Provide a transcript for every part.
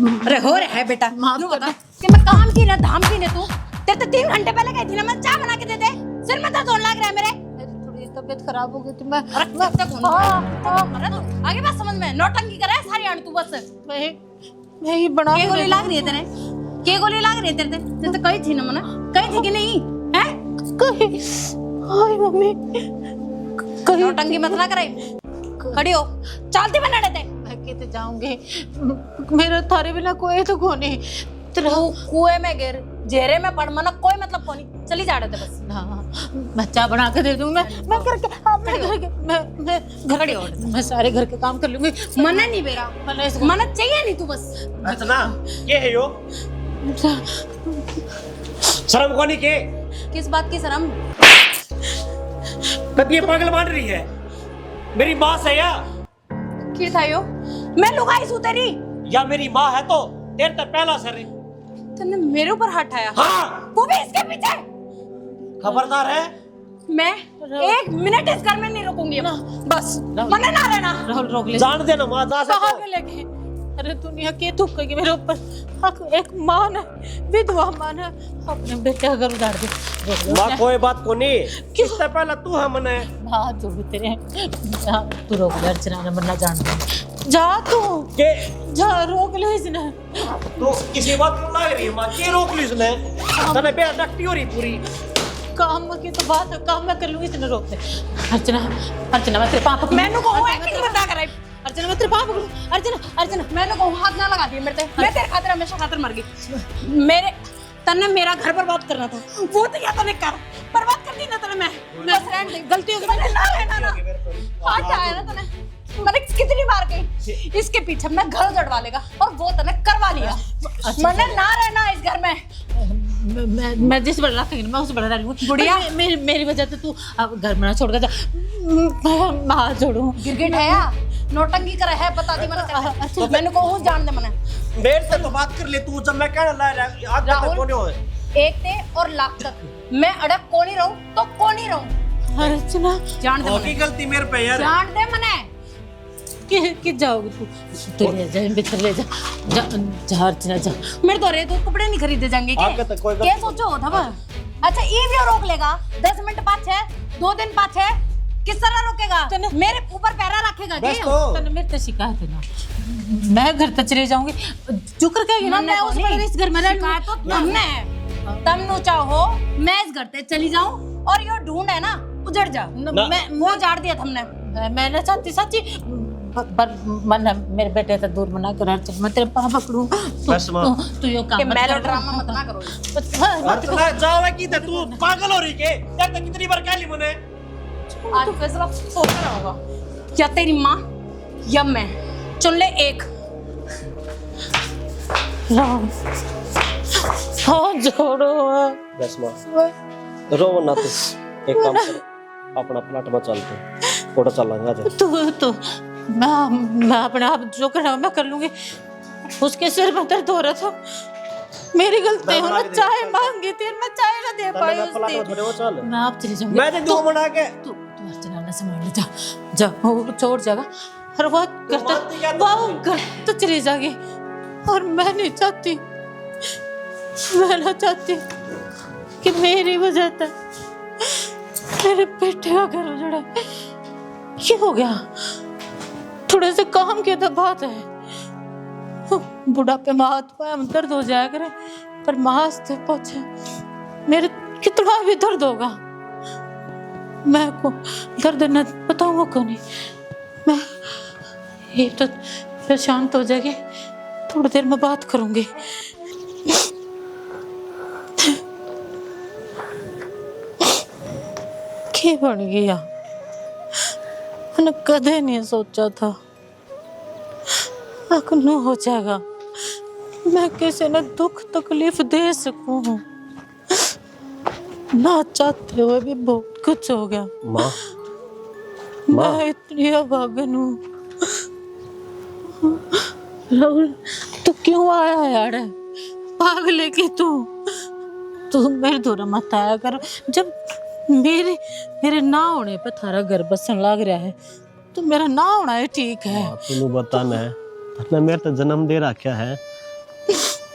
अरे हो रहा है बेटा, तू बता कि मैं काम की ना धाम की ना तू तेरे तो 3 घंटे पहले गई थी ना, मैं चाय बना के दे दे। सिर में दर्द होने लग रहा है मेरे। थोड़ी तबीयत खराब हो गई थी। मैं आगे बात समझ में, नौटंकी कर रहा है सारी आंट तू बस। मैं ही बना के गोली लाग रही है तेरे, के गोली लाग रही है तेरे ते तो कही थी ना मना, कही थी कि नहीं है? कहीं हाय मम्मी कहीं नौटंकी मत ना कराई, खड़ी हो चलती बना देते। मैं कहते जाऊंगी, मेरे थारे बिना कोई तो कोनी। तू कुएं में गिर जेरे में पड़ मना कोई मतलब कोनी, चली जा रहे थे बस। हाँ बच्चा बना के दे दूं मैं करके, मैं करके मैं खड़ी हो, मैं सारे घर के काम कर लूंगी। मना नहीं बेरा, मना चाहिए नहीं तू बस। इतना ये है यो शर्म कोनी के? किस बात की शर्म? कद ये पागल मान रही है? मेरी माँ से या की था यो? मैं लुगाई सू तेरी या मेरी माँ है तो तेरे तक पहला सर है। तूने मेरे ऊपर हाथ उठाया? हाँ वो भी इसके पीछे। खबरदार है, मैं 1 मिनट इस घर में नहीं रुकूंगी बस। मना ना रहना। राहुल रोक ले, जान देना माँ जा कहाँ सकते पे लेके? अरे दुनिया के थूकेगी मेरे ऊपर। एक माँ है, विधवा माँ है, अपने बेटे का घर उजाड़ दे। माँ कोई बात को नहीं, किससे पहला तू है मने। हाँ जो भी तेरे तू रोक ले अर्चना ने, मरना जान दे। जा तू के जा, रोक ले इसने। तू किसी बात को लग रही है माँ, के रोक ली इसने? तने बेटा डकती हो रही पूरी। काम की तो बात है, काम मैं कर लूंगी, इसने रोक ले। अर्चना अर्चना मैं तेरे पाप मैंने को एक्टिंग बता कराई। अर्चना मैं तेरे पाप पकड़ूं। अर्चना अर्चना मैंने को हाथ ना लगा दिए मेरे पे। मैं तेरे खातिर हमेशा खातिर मर गई। मेरे तन्ने मेरा घर बर्बाद करना था, वो तो या तने कर बर्बाद कर दी ना तने। मैं बस रहने दे, गलती हो गई। मैंने ना रहना ना हाथ आया ना तने, मैंने कितनी बार कही इसके पीछे मैं घर उजड़वा लेगा और वो तने करवा लिया। मैंने ना रहना इस घर में। मैं जिस बड़ा रखेंगे मैं उस बड़ा रह लूंगी। बुढ़िया मेरी वजह से तू अब घर में ना छोड़ कर जा। मैं हाथ जोड़ूं। गिरगिट है या नौटंकी कर है, बता दी मैंने। अच्छा मैंने को हूं जान दे मैंने। मेरे से तो बात कर ले तू, जब मैं कहने ला रहा आज तक कोने हो एक ते और लाख तक मैं अड़क को नहीं रहूं तो को नहीं रहूं। अर्चना जान दे होगी मैंने, गलती मेरे पे यार। जान दे मैंने। कि जाओगी तू ले जा भीतर ले जा जा जा अर्चना जा। मेरे तो रे तो कपड़े नहीं खरीदे जाएंगे आगे तक कोई क्या सोचो था वो? अच्छा ये भी रोक लेगा 10 मिनट पाछे 2 दिन पाछे, किस तरह रोकेगा? मेरे ऊपर पैरा रखेगा बस क्या? तो तने मेरे से शिकायत है ना, मैं घर तक चले जाऊंगी। जुकर कहेगी ना मैं उस पर इस घर में रह लूंगी। तो तुमने है, तुम नो चाहो मैं इस घर से चली जाऊं और ये ढूंढ है ना उजड़ जा। मैं वो उजाड़ दिया तुमने। मैंने सच्ची सच्ची पर मन मेरे बेटे से दूर मना कर अर्चना, मैं तेरे पाँव पकड़ूं। तू यो काम मत मेलो कर। ड्रामा मत ना करो। अर्चना जावे की तू पागल हो रही के? यार तक कितनी बार कह ली मैंने। आज फैसला सोचना होगा, या तेरी माँ या मैं, चुन ले एक। राम हाँ जोड़ो। बस माँ रो ना तू, एक काम कर अपना प्लाट में चलते फोटो चलांगा जा। तू मैं अपने आप जो करना मैं कर लूंगी। उसके सिर में दर्द हो रहा था, मेरी गलती है। मैं चाय मांगी थी, मैं चाय ना दे पाई उसने। मैं आप चली जाऊंगी। मैं दो मना के तू अर्चना ने संभाल ले, जा जा वो छोड़ जाएगा। और वो करता वो घर तो चली जाएगी। और मैं नहीं चाहती, मैं ना चाहती कि मेरी वजह से मेरे बेटे का घर उजड़ा। क्या हो गया? थोड़े से काम की तो बात है, बुढ़ापे में हाथ पाए में दर्द हो जाया करे, पर मास तक पहुंचे मेरे कितना भी दर्द होगा। मैं को दर्द न बताऊंगा को नहीं। मैं ये तो फिर शांत हो जाएगी, थोड़ी देर में बात करूंगी। क्या बन गया? मैंने कदे नहीं सोचा था अकनो हो जाएगा, मैं किसी ने दुख तकलीफ दे सकूं। ना चाहते हुए भी बहुत कुछ हो गया। माँ मैं इतनी अभागन हूँ। राहुल तू क्यों आया यार? पागल है कि तू मेरे दूर मत आया कर। जब मेरे ना होने पे थारा घर बसन लग रहा है तो मेरा ना होना है ठीक है। तू बताना है, तने मेरे तो जन्म दे रखा है,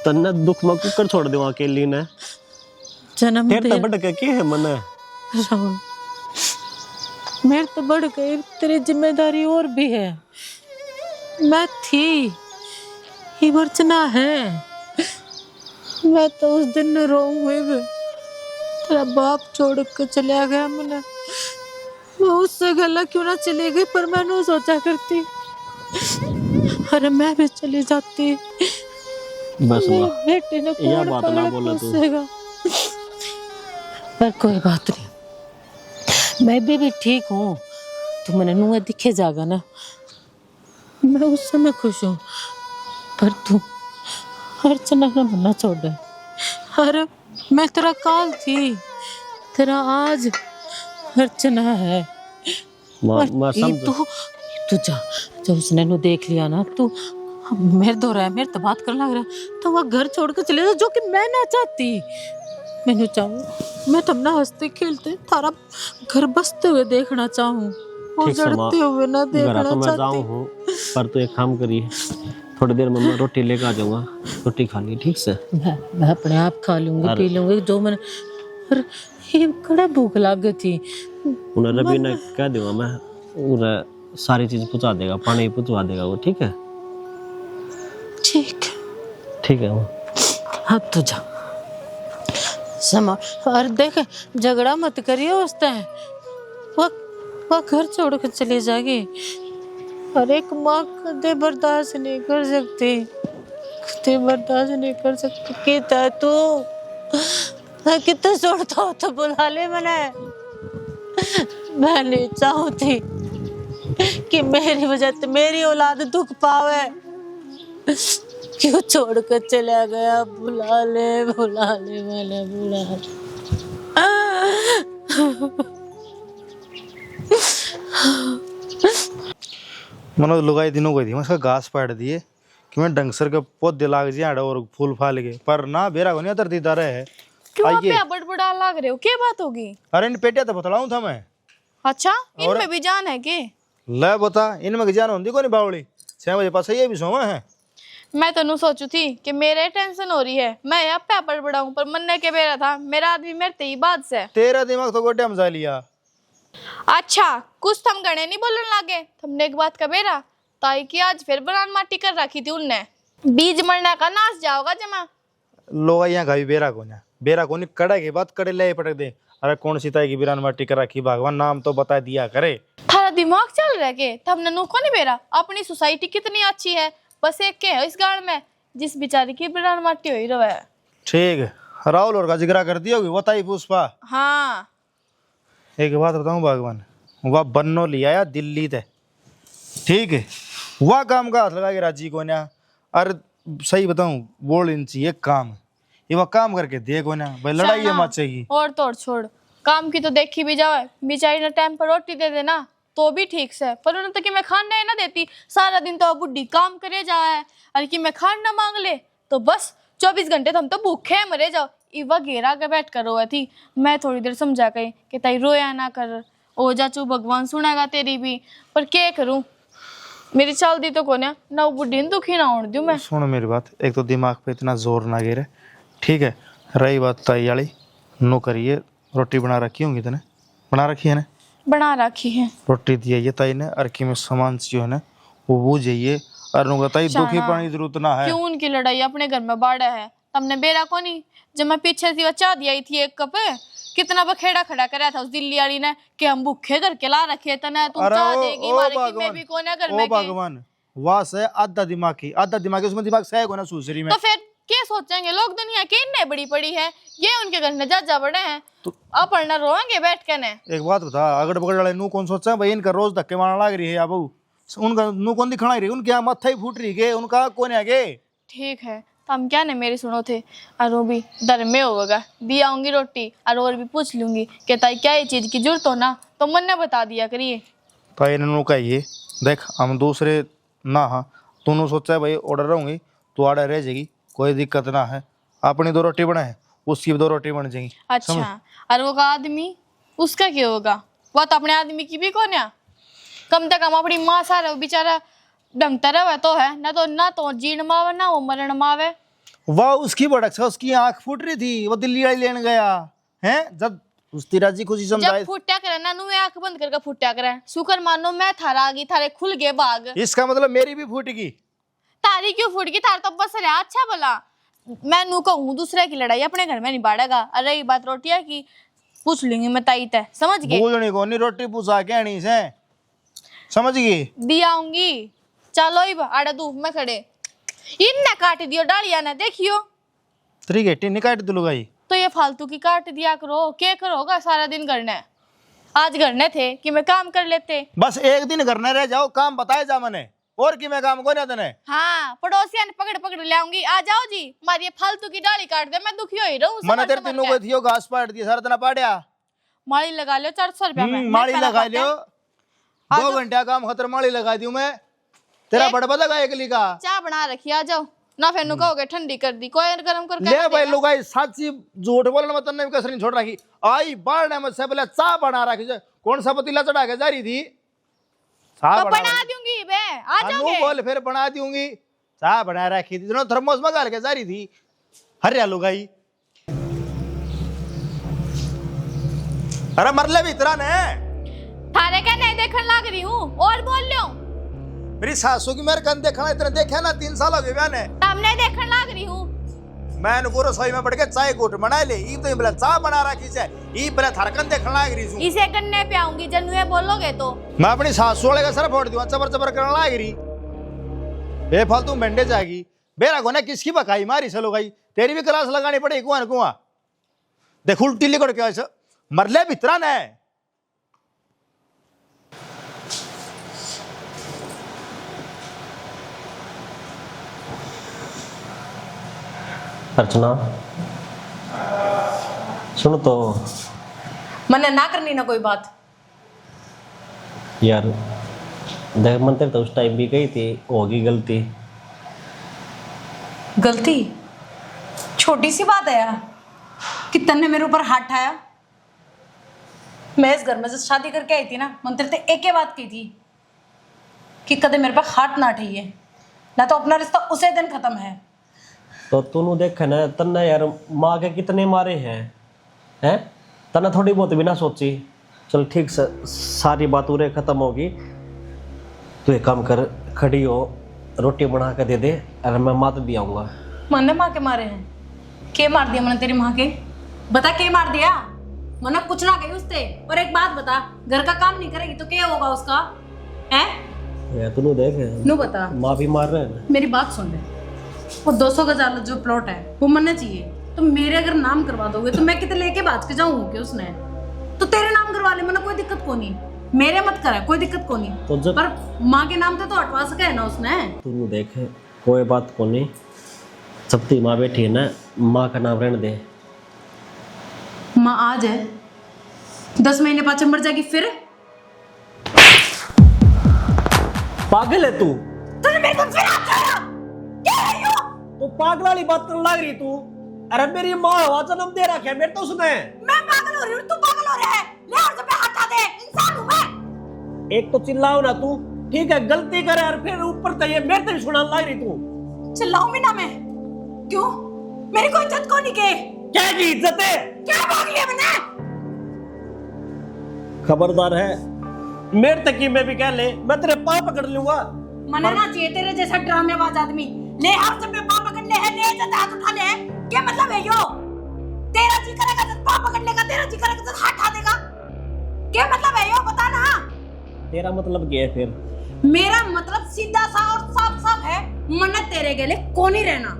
तन्ने दुख में कुकर छोड़ दे अकेली ने जन्म फिर दे तो बढ़ के के है मन राहुल, मेरे तो बढ़ गई, तेरी जिम्मेदारी और भी है। मैं थी, ये वर्चना है। मैं तो उस दिन न रोऊंगी, तेरा बाप छोड़ के चला गया मैंने, मैं उससे गला क्यों ना चली गई, पर मैं नहीं सोचा करती अरे मैं भी चली जाती, बस मेरे वाह बेटे ने यह कौन बात ना पकड़ बोला तू। पोसेगा। पर कोई बात नहीं, मैं भी ठीक हूँ। तू मैंने नुआ दिखे जागा ना, मैं उस समय खुश हूँ, पर तू अर्चना ना बनना छोड़ दे। अरे मैं तेरा काल थी, तेरा आज अर्चना है। मैं तू तू जा, जब उसने नु देख लिया ना, तू मेरे दो रहा है, मेरे तो बात करने लग रहा है, तो वह घर छोड़ कर चले जा, जो कि मैं ना चाहती। मैंने चाहूँ मैं तुम ना हंसते खेलते थारा घर बसते हुए देखना चाहूँ, और जड़ते हुए ना देखना तो मैं चाहती। जाऊँ हूँ, पर तू एक काम करिए, थोड़ी देर में मैं रोटी लेकर आ जाऊंगा, रोटी खा ली ठीक से। मैं अपने आप खा लूंगी, पी लूंगी जो मैंने, पर ये कड़ा भूख लग थी। उन्हें रवि ने कह दूंगा मैं, उन्हें सारी चीज पहुंचा देगा, पानी पहुंचा देगा वो, ठीक है? ठीक है वो। हाँ तू जा समा, और देख झगड़ा मत करिए उससे, वो घर छोड़ कर चली जाएगी। और एक माँ कदे बर्दाश्त नहीं कर सकती, कदे बर्दाश्त नहीं कर सकती। कितना तू कितना छोड़ता हो तो बुला ले मैंने, मैं नहीं चाहती कि मेरी वजह से मेरी औलाद दुख पावे। क्यों छोड़ कर चला गया, बुला ले मैंने, बुला ले। मैंने लुगाई दिनों गई थी, मैं इसका घास पाट दिए कि मैं डंगसर के पौधे लाग जाए और फूल फाल गए, पर ना बेरा को नहीं उतरती तारे है। क्यों आप पे बड़बड़ा लाग रहे हो, क्या बात होगी? अरे इन पेटिया तो बतलाऊं था मैं। अच्छा इनमें भी जान है के? ले बता, इनमें जान होती को नहीं बावली, 6 बजे पास ये भी सोवा है। मैं तो सोचू थी कि मेरे टेंशन हो रही है, मैं यहाँ पे बड़बड़ाऊं, पर मन्ने के बेरा था, मेरा आदमी मेरे ते बात से। तेरा दिमाग तो गोटे मजा लिया। अच्छा कुछ थम गणे नहीं बोलने लागे, तुमने एक बात का बेरा ताई की आज फिर बनान माटी कर रखी थी उनने, बीज मरने का नाश जाओगा जमा। लोग यहाँ गावी बेरा को ना, बेरा को नहीं कड़ा के बात कड़े ले पटक दे। अरे कौन सी ताई की बिरान माटी कर रखी, भगवान नाम तो बता दिया करे। थारा दिमाग चल रहा के तुमने नु को नहीं बेरा, अपनी सोसाइटी कितनी अच्छी है, बस एक के है इस गांव में जिस बेचारी की बिरान माटी हुई रहा है। ठीक है, राहुल और का जिक्र कर दिया होगी बताई पुष्पा। हाँ एक बात बताऊं भगवान, वह बन्नो लिया या दिल्ली ते, ठीक है, वह काम का हाथ लगा के राजी को ना। अरे सही बताऊं, बोल इंची एक काम, ये वह काम करके देखो ना भाई, लड़ाई है मत चाहिए। और तोड़ छोड़ काम की तो देखी भी जाए, बेचारी ने टाइम पर रोटी दे देना तो भी ठीक से, पर उन्हें तो कि मैं खाना ना देती, सारा दिन तो बुढ़ी काम करे जाए, और कि मैं खाना मांग ले तो बस 24 घंटे तो हम तो भूखे मरे जाओ। इवा घेरा के बैठ कर रोया थी, मैं थोड़ी देर समझा गई कि ताई रोया ना कर, ओ जाचू भगवान सुनेगा तेरी भी, पर क्या करूं, मेरी चाल दी तो कोने ना बुढ़ी दुखी ना होने दूं मैं। सुनो मेरी बात, एक तो दिमाग पे इतना जोर ना गिरे, ठीक है? रही बात ताई वाली, नो करिए, रोटी बना रखी होंगी तने, बना रखी है ना? बना रखी है रोटी दिया ये ताई ने, अर्की में सामान जो है ना वो वो जाइए, और नुका ताई दुखी पानी जरूरत ना है। क्यों उनकी लड़ाई अपने घर में बाड़ा है, तुमने बेरा को नहीं, जब मैं पीछे से चाह दिया थी एक कप, कितना बखेड़ा खड़ा कराया था उस दिल्ली वाली ने कि हम भूखे करके ला रखे थे, तुम चाह देगी मारे कि मैं भी कोने घर में भगवान वाह से आधा दिमागी, आधा दिमागी, उसमें दिमाग सही को ना सूसरी में। तो फिर क्या सोचेंगे लोग, दुनिया की इन्ने बड़ी पड़ी है, ये उनके घर में जा बड़े हैं तो अपन ना रोएंगे बैठ के ने। एक बात बता, अगड़ बगड़ वाले नू कौन सोचा भाई इनका रोज धक्के मारना लग रही है, अब उनका नू कौन दिखाना रही, उनके यहाँ मत्था ही फूट रही है, उनका कौन है आगे। ठीक है हम क्या ने मेरी सुनो थे, और भी दर में होगा दी आऊंगी रोटी, और भी पूछ लूंगी कि ताई क्या ये चीज की जरूरत हो ना तो मन ने बता दिया करिए। ताई ने नू कहिए देख हम दूसरे ना, हाँ तूने सोचा भाई ऑर्डर रहूंगी तो ऑर्डर रह जाएगी, कोई दिक्कत ना है, अपनी 2 रोटी बनाए उसकी 2 रोटी बन जाएगी। अच्छा और वो का आदमी उसका क्या होगा, वो तो अपने आदमी की भी कौन है, कम से कम अपनी माँ सारा बेचारा ढंगता रहे तो है ना, तो जीण मावे ना वो मरण मावे। वाह उसकी भड़क से उसकी आंख फूट रही थी, वो दिल्ली वाली लेने गया है। जब उस राजी खुशी समझाए जब फुट्या करे ना नु आंख बंद करके फुट्या करे, शुक्र मानो मैं थारा आ गई, थारे खुल गए बाग। इसका मतलब मेरी भी फूटेगी। तारी क्यों फूट गई? थार तो बस रहा अच्छा भला। मैं नू कहूँ दूसरे की लड़ाई अपने घर में नहीं बाड़ेगा। अरे ये बात रोटिया की पूछ लूंगी मैं ताई ते, समझ गए? भूलनी को नहीं रोटी पूछा के आनी से, समझ गई? दिया आऊंगी। चलो ही आड़े धूप में खड़े इनने काट दियो डालिया ने, देखियो। तेरी गेटी नहीं काट दूँ लुगाई तो ये फालतू की काट दिया करो, क्या करोगा सारा दिन करने? आज करने थे कि मैं काम कर लेते। बस एक दिन करने रह जाओ, काम बताए जा मने, और कि मैं काम को नहीं देने। हाँ पड़ोसिया ने पकड़ पकड़ ले आऊंगी। आ जाओ जी, मारी फालतू की डाली काट दे, मैं दुखी हो ही रहूं। मने तेरे तीनों को थियो घास पाट दिया, सारा दिन पाड़िया। माली लगा लो 400 रुपया में। माली लगा लियो, 2 घंटा काम खतर माली लगा दियो मैं। तेरा बड़ बदगा एकली का चाय बना रखी, आ जाओ ना। फिर नु कहोगे ठंडी कर दी, कोई गरम कर ले भाई लोग साची झूठ बोलने मत नहीं कसर नहीं छोड़ रखी। आई बाढ़ में से पहले चाय बना रखी, कौन सा पतीला चढ़ा के जा रही थी? चाय तो बना दूंगी बे, आ जाओगे? बोल फिर बना दूंगी। चाय बना रखी थी, थर्मोस में डाल के जा रही थी। हरिया लुगाई, अरे मरले भी इतना ने थारे क्या नहीं देखने लग रही हूँ और बोल लो। मेरी सासू की मेरे कन देखना इतने देखा ना, 3 साल हो गए मैंने। तब नहीं देखने लग रही हूँ। मैं नको रसोई में बैठ के चाय घोट बना ले, ई तो बला चाय बना रखी से, ई बला थरकन देखने लग रही हूं। इसे गन्ने पे आऊंगी जन्नू ये बोलोगे तो। मैं अपनी सासू वाले का सर फोड़ दूंगा, चबर चबर करने लग रही। बेफालतू मंडे जाएगी बेरा गोने किसकी बकाई मारी चलो गई। तेरी भी क्लास लगानी पड़ेगी कुआं कुआं। देख उल्टी लिकड़ के ऐसा मरले भितरा ने। अर्चना सुन तो, मैंने ना करनी ना कोई बात। यार देख मन तेरे तो उस टाइम भी गई थी, होगी गलती। गलती छोटी सी बात है यार कि तन्ने मेरे ऊपर हाथ उठाया। मैं इस घर में से शादी करके आई थी ना, मन तेरे से एक ही बात की थी कि कदे मेरे पर हाथ ना उठाइए, ना तो अपना रिश्ता उसे दिन खत्म है। तो तूने देखा ना तन्ने यार माँ के कितने मारे हैं तन्ने थोड़ी बहुत भी ना सोची। चल ठीक से सारी बात उरे खत्म होगी। तू एक काम कर, खड़ी हो, रोटी बना के दे दे, अरे मैं मात दिया आऊँगा। मैंने माँ के मारे हैं? के मार दिया मैंने तेरी माँ के? बता के मार दिया? मैंने कुछ ना कही उससे। और एक बात बता, घर का काम नहीं करेगी तो क्या होगा उसका? है तूने देख नू बता। माँ भी मार रहे हैं। मेरी बात सुन ले, वो 200 गज जो प्लॉट है वो मरना चाहिए। तो मेरे अगर नाम करवा दोगे तो मैं कितने लेके भाज के जाऊंगी उसने। तो तेरे नाम करवा ले, मैंने कोई दिक्कत को नहीं। मेरे मत करे, कोई दिक्कत को नहीं। तो जब पर माँ के नाम तो हटवा सके है ना उसने। तू देख कोई बात को नहीं, जब ती माँ बैठी है ना, माँ का नाम रहने दे। माँ आज है, 10 महीने पाछे मर जाएगी फिर। पागल है तू? तूने मेरे को फिर हाथ उठाया। क्या है यो? तो पागल वाली बात करने लग रही तू। अरे मेरी माँ हवा जन्म दे रखा है मेरे तो उसने। मैं पागल हो रही हूँ, तू पागल हो रहा है। ले और जब हाथ हटा दे, इंसान हूँ मैं। एक तो चिल्लाओ ना तू, ठीक है गलती करे और फिर ऊपर से ये मेरे से सुनाने लग रही तू। चिल्लाऊं भी ना मैं? क्यों? मेरी कोई इज्जत को नहीं के? क्या की इज्जत है? क्या भाग लिया मैंने? खबरदार है, मेरे तक की मैं भी कह ले, मैं तेरे पाँव पकड़ लूंगा। मना ना चाहिए तेरे जैसा ड्रामेबाज आदमी। ले हाथ से पाँव पकड़ ले है, ले जब हाथ उठा ले। क्या मतलब है यो? तेरा जी करेगा तो पाँव पकड़ लेगा, तेरा जी करेगा तो हाथ उठा देगा। क्या मतलब है यो, बता ना। तेरा मतलब क्या है फिर? मेरा मतलब सीधा सा और साफ साफ है, मन्ने तेरे गले को नहीं रहना।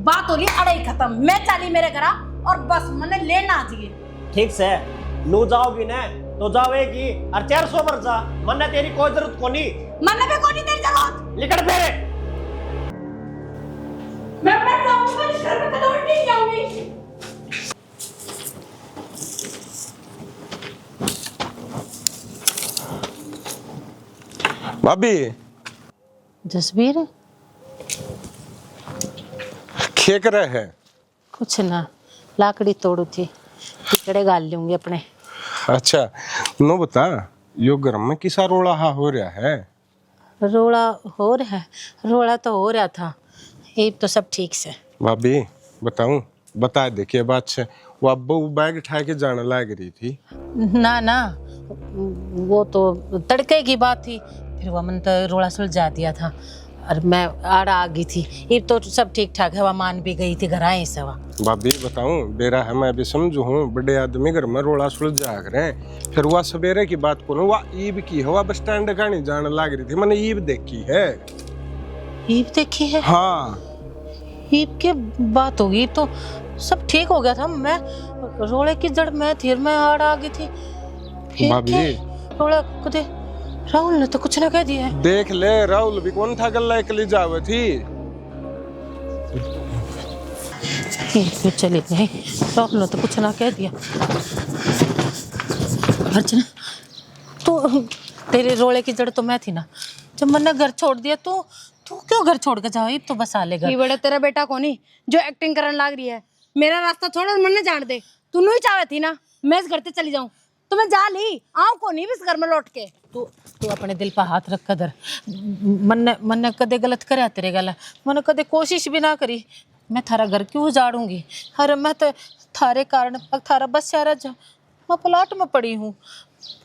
बात हो रही अड़ाई खत्म। मैं चली मेरे घर और बस मन्ने लेना चाहिए। ठीक से नू जाओगी ना तो जाओगी और 400 मर जा, मन्ने तेरी कोई जरूरत को नहीं। मन्ने पे कोई नहीं तेरी जरूरत। निकल फिर। मैं अपने घर में कदम नहीं जाऊंगी। भाभी जसबीर खेक रहे हैं? कुछ ना, लाकड़ी तोड़ू थी, टिकड़े गाल लूंगी अपने। अच्छा नो बता, यो घर में किसा रोड़ा हो रहा है? रोड़ा हो रहा है? रोड़ा तो हो रहा था, ये तो सब ठीक से। भाभी बताऊं, बता देखिए बात से वो अब बैग उठा के जाने लग रही थी। ना ना, वो तो तड़के की बात थी, फिर वो मन तो रोड़ा सुलझा दिया था और मैं आड़ा आ गई थी। ये तो सब ठीक ठाक है, वह मान भी गई थी, घर आए सवा। भाभी बताऊं, बेरा है मैं भी समझू हूँ, बड़े आदमी घर में रोड़ा सुलझा करे, फिर वह सवेरे की बात को वह ईब की है, वह बस स्टैंड का नहीं जाने लग रही थी, मैंने ईब देखी है। ईब देखी है? हाँ ईब की बात होगी तो सब ठीक हो गया था। मैं रोड़े की जड़ में थी, मैं आड़ आ गई थी। फिर भाभी क्या? रोड़ा कदे राहुल ने तो कुछ ना कह दिया है। देख ले, राहुल भी कौन था गल्ला के लिए जावे थी। फिर चली गई, राहुल ने तो कुछ ना कह दिया। अर्चना, तो तेरे रोड़े की जड़ तो मैं थी ना, जब मैंने घर छोड़ दिया तो तू क्यों घर छोड़ के जाओ? तो बस आ लेगा। ये बड़ा तेरा बेटा कौनी जो एक्टिंग करने लग रही है? मेरा रास्ता छोड़ और मन जान दे। तू नहीं चाहे थी ना मैं इस घर से चली जाऊं, तो मैं जा ली आऊं को नहीं इस घर में लौट के। तू अपने दिल पर हाथ रख कदर। मन कदे गलत करे तेरे गला, मैंने कदे कोशिश भी ना करी। मैं थारा घर क्यों उजाड़ूंगी? अरे मैं तो थारे कारण थारा बस यारा जा मैं प्लाट में पड़ी हूँ।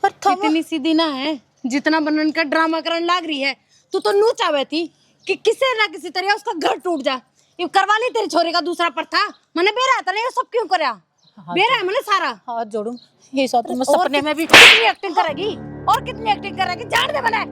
पर इतनी सीधी ना है जितना बनन का ड्रामा करने लग रही है। तू तो नू चाहे थी कि किसी ना किसी तरह उसका घर टूट जा। ये करवा ली तेरे छोरे का दूसरा पर था, मैंने बेरा था नहीं, सब क्यों करया? बेरा है मैंने सारा। हाथ जोड़ू, ये साथ मैं सपने में भी कितनी एक्टिंग करेगी और कितनी एक्टिंग करेगी, जान दे मैंने।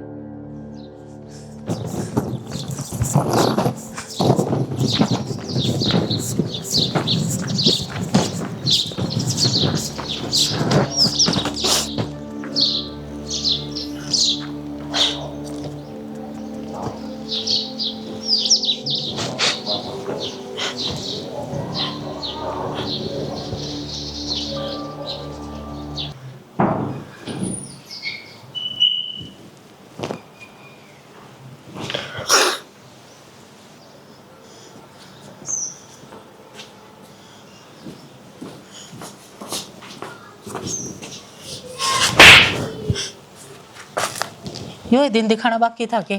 यो दिन दिखाना बाकी था के?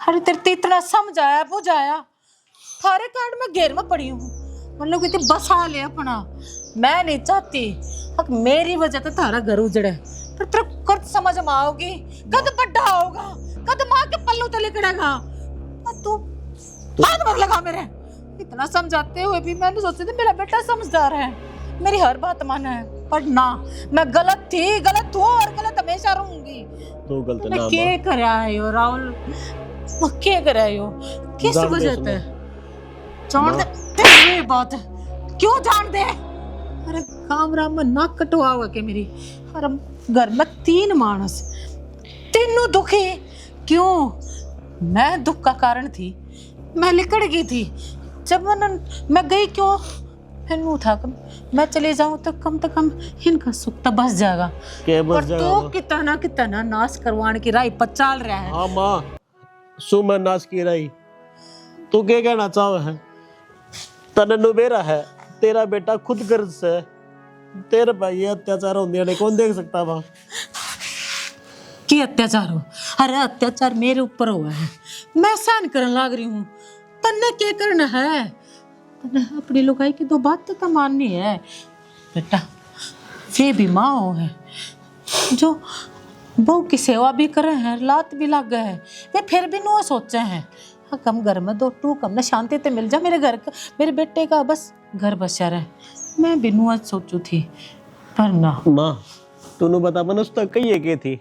अरे तेरे तो इतना समझाया बुझाया, थारे कारण मैं घेर में पड़ी हूँ। मतलब कि बसा ले अपना। मैं नहीं चाहती अब मेरी वजह से थारा घर उजड़े, पर तेरा कद समझ में आओगी, कद बड्ढा होगा, कद माँ के पल्लू तले कड़ेगा। तू हाथ मत लगा मेरे। इतना समझाते हुए भी मैंने सोचा था मेरा बेटा समझदार है, मेरी हर बात माना है, पर ना, मैं गलत थी, गलत हूँ और गलत हमेशा रहूंगी। तो गलत मैं ना क्या कराया हो राहुल? मैं क्या कराया हो? किस जान दे वजह सुनो। से? जान दे तेरी बात है। क्यों जान दे? अरे कामरा में नाक कटवा हुआ के मेरी, और घर में 3 मानस, तीनों दुखी। क्यों? मैं दुख का कारण थी, मैं लिकड़ गई थी। जब मैं गई क्यों? फिर था मैं चले जाऊं तो कम से कम इनका सुख तो बस जाएगा। के बस पर जाएगा? तो कितना नाश करवाने की राय पर चाल रहा है। हाँ माँ, सुमन नाच की रही, तू क्या कहना चाहो है? तने नुबेरा है, तेरा बेटा खुद गर्ज से, तेरे भाई ये अत्याचार होने ने कौन देख सकता वहाँ? कि अत्याचार हो? अरे अत्याचार मेरे ऊपर हुआ है, मैं सहन करने लग रही हूँ। तन्ने क्या करना है? तन्ने अपनी लुगाई की 2 बात तो माननी है बेटा। वे भी माँ है जो बहू की सेवा भी करे हैं, लात भी लग गए हैं, वे फिर भी नो सोचे हैं कम घर में 2 टूक हमने शांति ते मिल जा, मेरे घर का, मेरे बेटे का बस घर बसा रहे। मैं भी नुआ सोचू थी, पर ना। माँ तूने बता मनस तो कही की थी,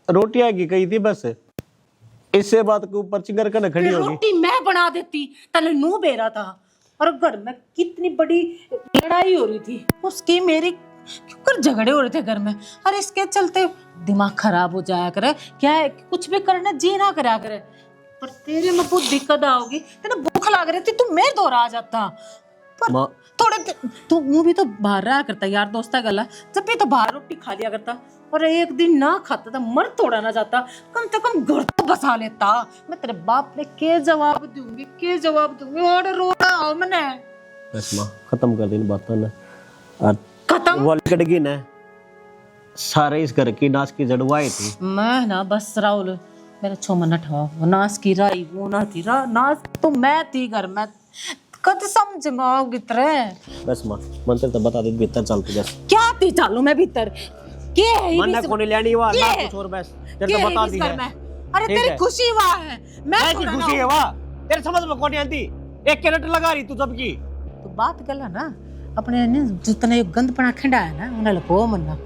रोटियां की कही थी, बस इससे बात के ऊपर चिंगर कर खड़ी होगी। रोटी मैं बना देती, तने नू बेरा था, और घर में कितनी बड़ी लड़ाई हो रही थी, उसकी मेरी क्यों झगड़े हो रहे थे घर में। अरे इसके चलते दिमाग खराब हो जाया करे, क्या है कुछ भी करना जी ना करा करे। पर तेरे में बहुत दिक्कत आओगी, तेरे भूख लग रही थी, तू मेरे दौर आ जाता। पर थोड़े तू भी तो बाहर रहा करता यार, दोस्ता गला जब भी तो बाहर रोटी खा लिया करता, और एक दिन ना खाता था मर तोड़ा ना जाता, कम से कम घर तो बसा लेता। मैं तेरे बाप ने के जवाब दूंगी और रो रहा हूं मैंने। बस माँ खत्म कर देनी बात ना, और खत्म वो लड़की ने सारे इस घर की नाश की जड़वाई थी। मैं ना बस राहुल मेरा 6 मिनट हुआ, वो नाश की राई वो ना थी नाश तो मैं थी घर में। कद समझ में आओगी तेरे? बस मां मंत्र तो बता दे भीतर चलती बस क्या ती चालू मैं भीतर के है मन इस- को नहीं लेनी वाला के? कुछ और बस तेरे के तो है बता इस दी घर है में? अरे ठीक तेरी है। खुशी वहाँ है, मैं ऐसी थोड़ा खुशी ना- है वाह तेरे समझ में कौन नहीं आती एक कैरेक्टर लगा रही तू सबकी तो बात गल है ना अपने ने जितने गंदपना खिंडा है ना उन्हें लपो मरना।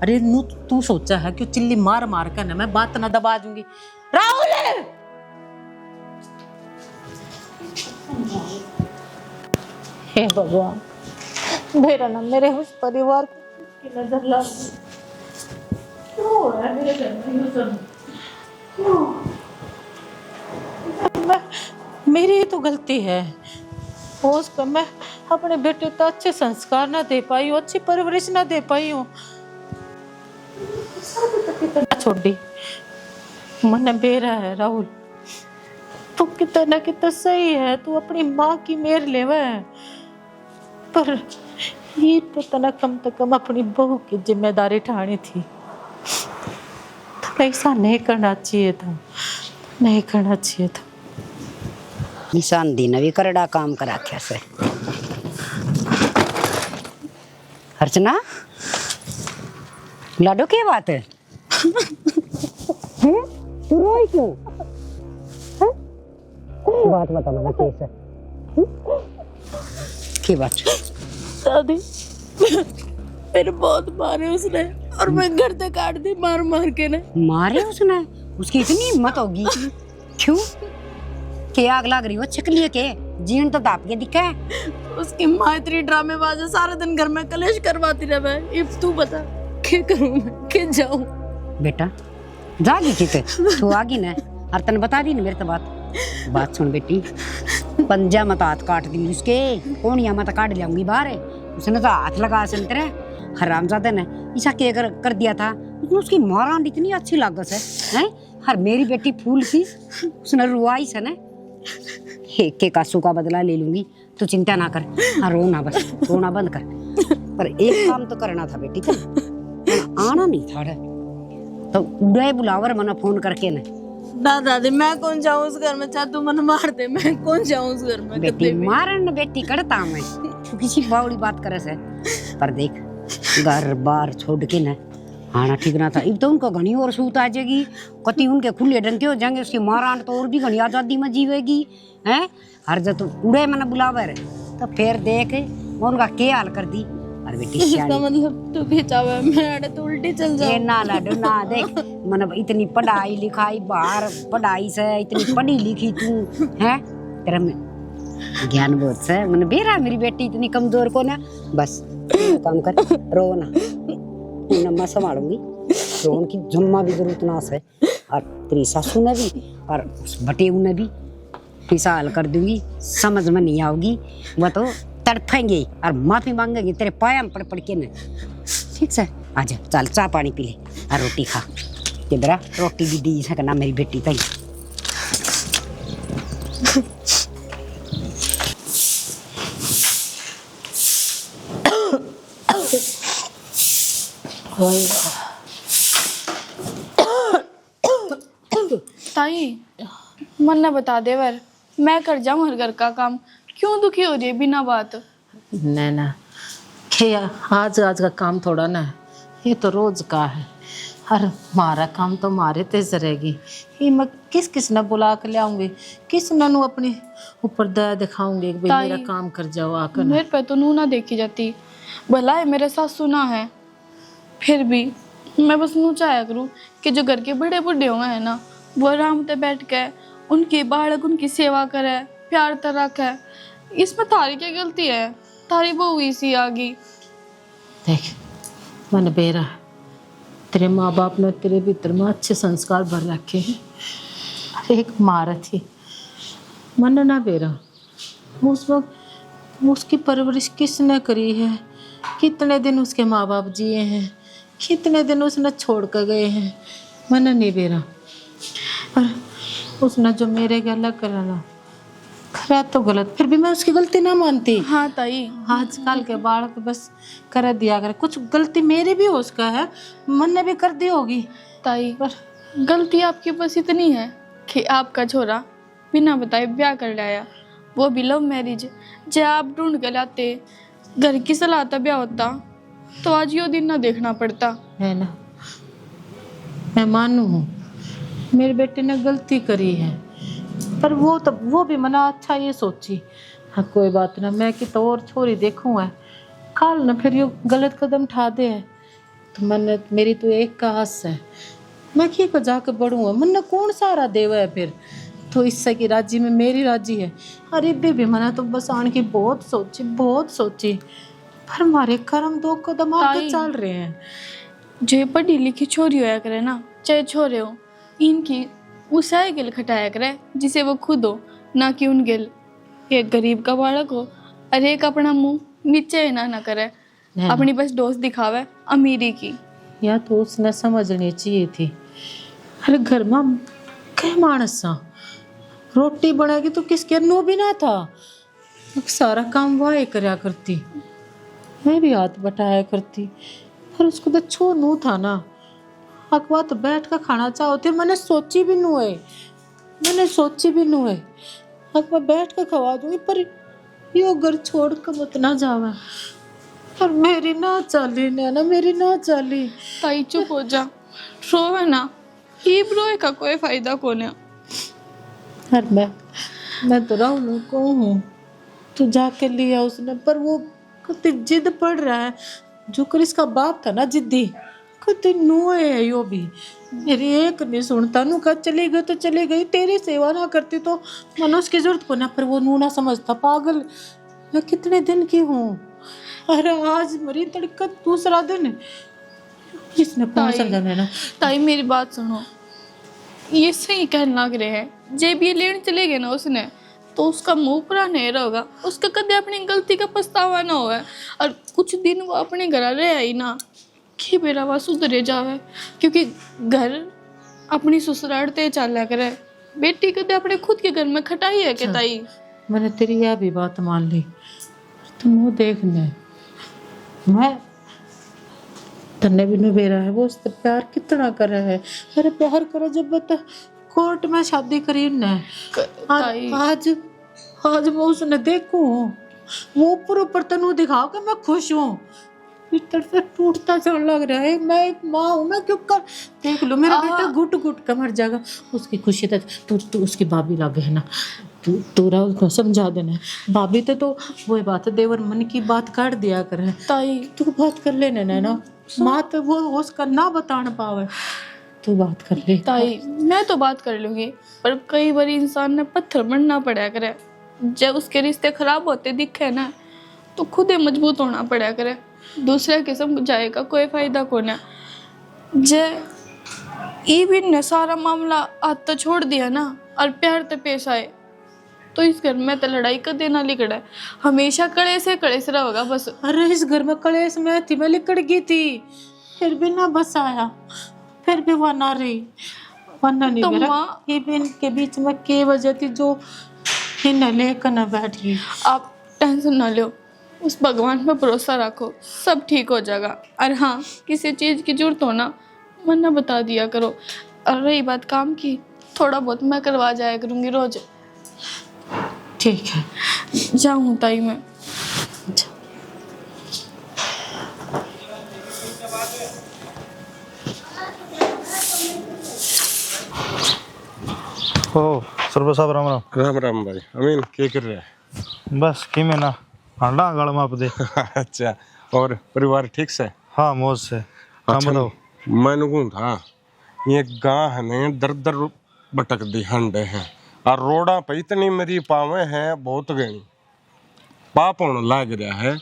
अरे नू तू सोचा है कि चिल्ली मार मार कर ना मैं बात ना दबा दूंगी। राहुल हे भगवान मेरा ना मेरे उस परिवार की नजर लग क्यों हो रहा है मेरे घर में ये सब? क्यों? मेरी ही तो गलती है। हो उसको मैं अपने बेटे को अच्छे संस्कार ना दे पाई हूँ, अच्छी परवरिश ना दे पाई हूँ। छोड़ दी मन बेरा है राहुल, तू कितना कितना सही है, तू अपनी माँ की मेर लेवा है, पर ये पता कम से कम अपनी बहू की जिम्मेदारी उठानी थी। तो ऐसा नहीं करना चाहिए था, नहीं करना चाहिए था। निशान दी ने भी करड़ा काम करा रख्या से। अर्चना लाडो क्या बात है? तू रोई क्यों? हैं? बात बता ना कैसे की बात? दादी मेरे बहुत मारे उसने और मैं घर से काट दी मार मार के ने। मारे उसने? उसकी इतनी हिम्मत होगी? क्यों? के आग लग रही हो छिकलिए के जीन तो दाप के दिखा है। उसकी माँ इतनी ड्रामेबाज है, सारा दिन घर में कलेश करवाती रहे। मैं इफ तू बता क्या करूं मैं, क्या जाऊं? बेटा जागी थी तू आगी ना और तन बता दी ना मेरे तो बात सुन बेटी, पंजा मत हाथ काट दी उसके, कोनिया मत काट जाऊंगी बाहर। उसने तो हाथ लगा संतरे हरामजादे ने ऐसा क्या कर दिया था। उसकी मारांड इतनी अच्छी लागत है हर मेरी बेटी फूल सी उसने रुआई से ना एक एक आंसू का बदला ले लूंगी, तो चिंता ना कर। हाँ रोना बस रोना बंद कर। पर एक काम तो करना था बेटी का, आना नहीं था तो उड़े बुलावर मना फोन करके ना दादी मैं कौन जाऊं उस घर में, चाहे तू मन मार दे मैं कौन जाऊं उस घर में। बेटी मारन बेटी करता मैं तू किसी बावड़ी बात करे से। पर देख घर बार छोड़ के ना आना ठीक ना था। अब तो उनको घनी और सूत आ जाएगी, कति उनके खुले डंके हो जाएंगे, उसकी मारान तो और भी घनी आजादी में जीवेगी हैं। हर जब तो उड़े मैंने बुलावर तो फिर देख उनका क्या हाल कर दी। अरे बेटी इसका मतलब तू खिंचावे मैं अड़े तो उल्टी चल जाऊं। ये ना लाडो ना देख मन इतनी पढ़ाई लिखाई बाहर पढ़ाई से इतनी पढ़ी लिखी तू है तेरा में ज्ञान बहुत से मन बेरा मेरी बेटी इतनी कमजोर को ना। बस काम कर रो ना मैं संभालूंगी। रोन की जुम्मा भी जरूरत ना से और तेरी सासू ने भी और उस बटेऊ ने भी पैसा हल कर दूंगी। समझ में नहीं आओगी वह तो तड़फेंगे और माफी मांगेंगे तेरे पाया में पड़ के न। ठीक है आजा चल चाय पानी पी ले और रोटी खा के बेरा रोटी भी दी सकना मेरी बेटी तई। ताई मन ना बता दे वर मैं कर जाऊं हर घर का काम, क्यों दुखी हो रही है बिना बात? नैना के आज आज का काम थोड़ा ना है, ये तो रोज का है। और हमारा काम तो हमारे तेज रहेगी। ये मैं किस किस ने बुला कर लाऊंगी, किस ननू अपने ऊपर दया दिखाऊंगी कि भाई मेरा काम कर जाओ आकर। मेरे पे तो नू ना देखी जाती, भला है मेरे साथ सुना है, फिर भी मैं बस नू चाहे करूँ कि जो घर के बड़े बूढ़े हुए हैं ना वो आराम से बैठ के उनकी बालक उनकी सेवा करे, प्यार तो रखे। इसमें थारी क्या गलती है? थारी बहू इसी आ गई। देख मन बेरा तेरे माँ बाप ने तेरे भीतर में अच्छे संस्कार भर रखे हैं। एक मारा थी मन ना बेरा उस वक्त उसकी परवरिश किसने करी है, कितने दिन उसके माँ बाप जिए हैं, कितने दिन उसने छोड़ कर गए हैं। मन नहीं बेरा पर उसने जो मेरे गला करा ना खरा तो गलत, फिर भी मैं उसकी गलती ना मानती। हाँ ताई आजकल के बालक बस कर दिया करे, कुछ गलती मेरी भी हो उसका है, मन ने भी कर दी होगी। ताई पर गलती आपकी बस इतनी है कि आपका छोरा बिना बताए ब्याह कर लाया, वो भी लव मैरिज। जे आप ढूंढ के लाते, घर की सलाह तब ब्याह होता, तो आज यो दिन ना देखना पड़ता। है ना, मैं मानू हूँ मेरे बेटे ने गलती करी है, पर वो भी मना अच्छा ये सोची। हाँ कोई बात ना, मैं कि तो और छोरी देखूँ है, काल ना फिर यो गलत कदम उठा दे है। तो मन मेरी तो एक का आस है, मैं की को जाके बढ़ूँ, मन कौन सारा देवा है फिर। तो इससे की राजी में मेरी राजी है। अरे बेबी मना तो बस आने की बहुत सोची, पर हमारे कर्म 2 कदम आगे ताई। चल रहे हैं। जो ये पढ़ी लिखी छोरी होया करे ना, चाहे छोरे हो, इनकी उसाए गिल खटाया करे जिसे वो खुद हो, ना कि उन गिल। एक गरीब का बालक हो और एक अपना मुंह नीचे ना करे, अपनी बस डोज दिखावे अमीरी की। या तो उसने समझनी चाहिए थी। अरे घर में कह मानस सा रोटी बनाएगी तो किसके नो भी ना था, सारा काम वह करया करती, मैं भी हाथ बटाया करती, पर उसको तो छो नू था ना। अकवा तो बैठ कर खाना चाहते, मैंने सोची भी नू है, अकवा बैठ कर खवा दूंगी, पर यो घर छोड़ कर मत ना जावा। पर मेरी ना चली नैना, मेरी ना चली। ताई चुप हो जा, रोवे ना, ये रोए का कोई फायदा कोने। और मैं तो राहुल को हूँ, तू जाके लिया उसने, पर वो कति जिद पड़ रहा है। जो कर इसका बाप था ना जिद्दी, कति नुए है यो भी, मेरी एक नहीं सुनता। नू का चली गई तो चली गई, तेरी सेवा ना करती तो मनुष्य की जरूरत को ना, पर वो नू ना समझता। पागल, मैं कितने दिन की हूँ, अरे आज मरी तड़का दूसरा दिन, इसने कौन समझाना है ना। ताई मेरी बात सुनो, ये सही कहने लग रहे हैं, जे भी ये लेने चले गए ना उसने, तो उसका मुंह पूरा नहीं रहेगा, उसका कदे अपनी गलती का पछतावा ना होवे। और कुछ दिन वो अपने घर रहे आई ना कि मेरा वह सुधरे जावे, क्योंकि घर अपनी ससुरालते चला करे। बेटी कदे अपने खुद के घर में खटाई है के ताई। मैंने तेरी यह भी बात मान ली, तुम वो देखने मैं तन्ने भी नबेरा है, वो उससे प्यार कितना कर रहा है। अरे प्यार करो जब बता, कोर्ट में शादी करी न, आज मैं उसने देखूं, वो ऊपर तनु दिखाओ कि मैं खुश हूँ, भीतर से टूटता चढ़ लग रहा है। मैं एक माँ हूँ, मैं क्यों कर, देख लो मेरा बेटा घुट घुट कर मर जाएगा, उसकी खुशी तक तू उसकी भाभी लगे है ना, तू राहुल को समझा देना। भाभी तो वही बात है, देवर मन की बात काट दिया करे ताई, तू बात कर लेना ना, माँ तो वो उसका ना बताना पावे, तू बात कर ले। ताई मैं तो बात कर लूंगी, पर कई बार इंसान ने पत्थर बनना पड़ा करे। जब उसके रिश्ते खराब होते दिखे ना, तो खुद ही मजबूत होना पड़ा करे, दूसरे के समझाएगा कोई फायदा को ना। जे ये भी ने सारा मामला हाथ तो छोड़ दिया ना, और प्यार तो पेश आए, तो इस घर में तो लड़ाई का देना लिकड़ा है, हमेशा कलेश रहेगा बस। अरे इस घर में कलेश में थी, मैं लिकड़ गई थी, फिर भी ना बस आया, फिर भी वह ना रही, वरना नहीं तो मेरा ये भी इनके बीच में के वजह थी जो इन्हें लेकर ना बैठ गई। आप टेंशन ना लो, उस भगवान पे भरोसा रखो, सब ठीक हो जाएगा। और हाँ, किसी चीज़ की जरूरत हो ना, वरना बता दिया करो। और रही बात काम की, थोड़ा बहुत मैं करवा जाया करूँगी रोज। ठीक है, जाऊँ ताई मैं। ओ सरपंच साहब राम राम। राम राम भाई। अमीन क्या कर रहे हैं? बस कि में ना हांडा गल माप दे। अच्छा, और परिवार ठीक से? हाँ मौज से। अच्छा, मैंने कहूँ था ये गाँव है ने दर दर भटक दी हंडे हैं, और रोडा पे इतनी मेरी पावे हैं बहुत गणी पाप होने लग रहा है।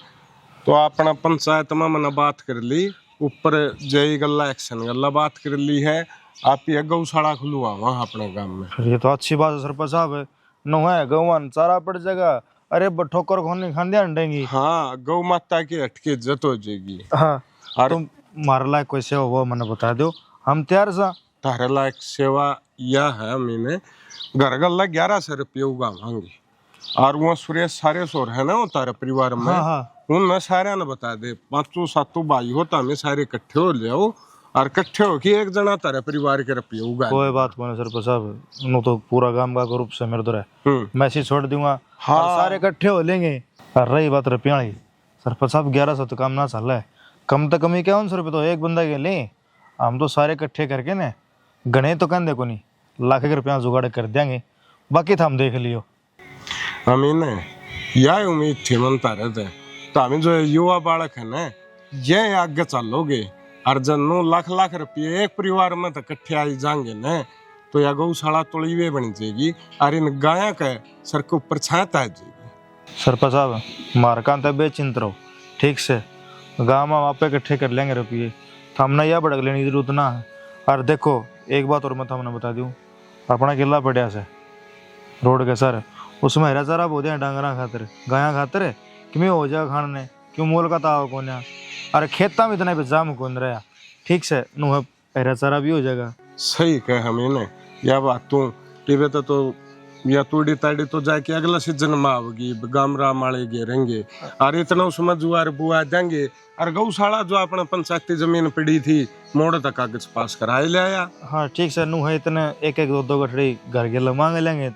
तो अपना पंचायत में मैंने बात कर ली, ऊपर जय गल्ला एक्शन गल्ला बात कर ली है, आप ये गौशाला खुलवा वहाँ अपने गांव में। ये तो अच्छी बात है सरपंच साहब, नो है गौवान चारा पड़ जाएगा। अरे ठोकर खोने खाने अंडेंगी। हाँ, गौ माता की हटके इज्जत हो जाएगी। हाँ, और तुम मारे लायक कोई सेवा वो मैंने बता दो, हम तैयार सा। तारे लायक सेवा यह है, मैंने घर गल्ला 1100 रुपये उगावांगी, और वो सुरेश सारे सोर है ना वो तारे परिवार में। हाँ हाँ। उन मैं सारे ने बता दे, 5-7 भाई होता मैं सारे इकट्ठे हो जाओ, और कट्ठे हो कि एक जना तारे परिवार के रुपये उगा। कोई बात को सरपंच साहब, नो तो पूरा गांव का ग्रुप से मेरे तो मैसेज छोड़ दूंगा। हाँ। और सारे इकट्ठे हो लेंगे। और रही बात रुपया वाली, सरपंच साहब 1100 तो काम ना चल रहा है, कम तो कम ही 51 रुपये तो एक बंदा के ले। हम तो सारे इकट्ठे करके ना गणे तो कहते को नहीं, लाख रुपया जुगाड़ कर देंगे, बाकी तो हम देख लियो। हमें यह उम्मीद थी मनता रहते, तो हमें जो युवा बालक है ना, ये आगे चलोगे और जब 9 लाख लाख रुपये एक परिवार में तो इकट्ठे आई जाएंगे न, तो यह गौशाला तोड़ीवे बन जाएगी और इन गाया के सर के ऊपर छात आ जाएगी। सरपंच साहब मारकान तो बेचिंत रहो, ठीक से गाँव में वहाँ पे इकट्ठे कर लेंगे रुपये, तो हमने यह भड़क लेने की जरूरत ना है। और देखो एक बात और मैं हमने बता दूँ, अपना किला पड़ा से रोड के सर, उसमें हरा चारा बोते हैं डांगरा खातर गाया खातर, क्यों हो जाएगा खाने क्यों मोल का ताव कौन है। अरे खेता में इतना जाम कौन रहा, ठीक से नु हरा चारा भी हो जाएगा। सही कहे हमें न यह बात तू तो या तूड़ी ताड़ी तो जाके अगला सीजन में आओगी, गामरा माले घेरेंगे और इतना उसमें जुआर बुआ देंगे। और गौशाला जो अपने पंचायती जमीन पड़ी थी मोड़ तक कागज पास करा ले आया। हाँ ठीक से नु है इतने एक एक दो गठड़ी घर के मांग लेंगे।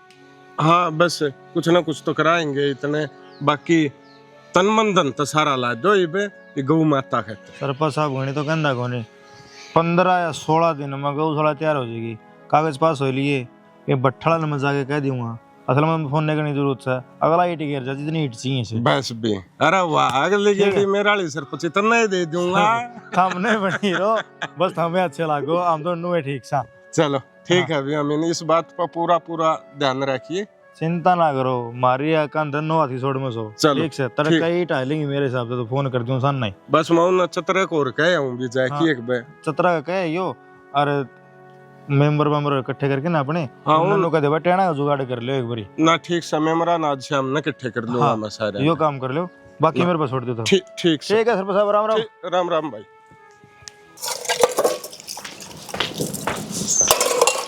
हाँ बस कुछ ना कुछ तो कराएंगे इतने, बाकी तन मन धन तो सारा ला दो ये गौ माता कहते। सरपंच साहब घनी तो कहना को नहीं, 15 या 16 दिन में गौशाला तैयार हो जाएगी, कागज पास हो लिए, ये बट्ठड़ा में जाके कह दूंगा। असल में फोन करने की जरूरत है, अगला ईट गिर जा जितनी ईट चाहिए से बस भी। अरे वाह अगली गेड़ी मेरा वाली सरपंच इतना ही दे दूंगा। हमने बनी रो बस हमें अच्छे लागो, हम तो नुए ठीक सा। चलो ठीक है अभी हमें इस बात पर पूरा ध्यान रखिए। चिंता ना करो, मारी कान धनो हाथी छोड़ में सो। चलो, ठीक से तरह कई टाइलेंगे मेरे हिसाब से, तो फोन कर दूं सन नहीं। बस मैं उन चतरे को कह आऊं भी जाके एक बार चतरा का कहे यो, और मेंबर इकट्ठे करके ना अपने हाँ, उन्होंने कह दे टेना का जुगाड़ कर लियो एक बारी ना। ठीक समय मेरा ना आज शाम ना इकट्ठे कर लूंगा हाँ, मैं सारे यो काम कर लियो, बाकी मेरे पास छोड़ दो। ठीक ठीक है सरपंच साहब, राम राम। राम राम भाई।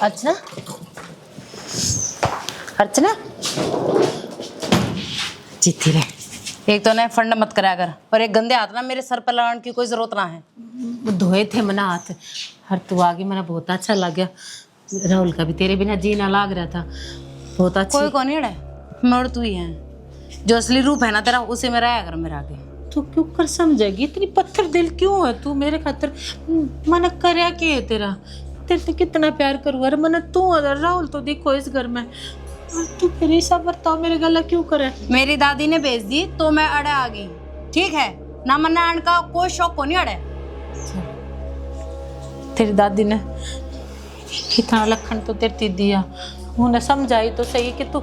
अर्चना, अर्चना जीती रहे, एक तो ना फंड मत करा कर, और एक गंदे हाथ ना मेरे सर पर लगाने की कोई जरूरत ना है। धोए थे मना हाथ, हर तू आगे मेरा बहुत अच्छा लग गया। राहुल का भी तेरे बिना जीना लाग रहा था, बहुत अच्छा। कोई कौन है मोर तू ही है, जो असली रूप है ना तेरा उसे में रहा कर मेरा आगे। तू क्यों कर समझेगी, इतनी पत्थर दिल क्यों है तू मेरे खातिर। मन करया के है तेरा, तेरे से कितना प्यार करूँ। अरे मन तू अगर राहुल तो देखो इस घर में, और तू फिर ऐसा बर्ताव मेरे गला क्यों करे। मेरी दादी ने भेज दी तो मैं अड़े आ गई, ठीक है ना। मन आने का कोई शौक को नहीं अड़े। तेरी दादी ने कितना लखन तो तेरे दिया, उन्हें समझाई तो सही कि तू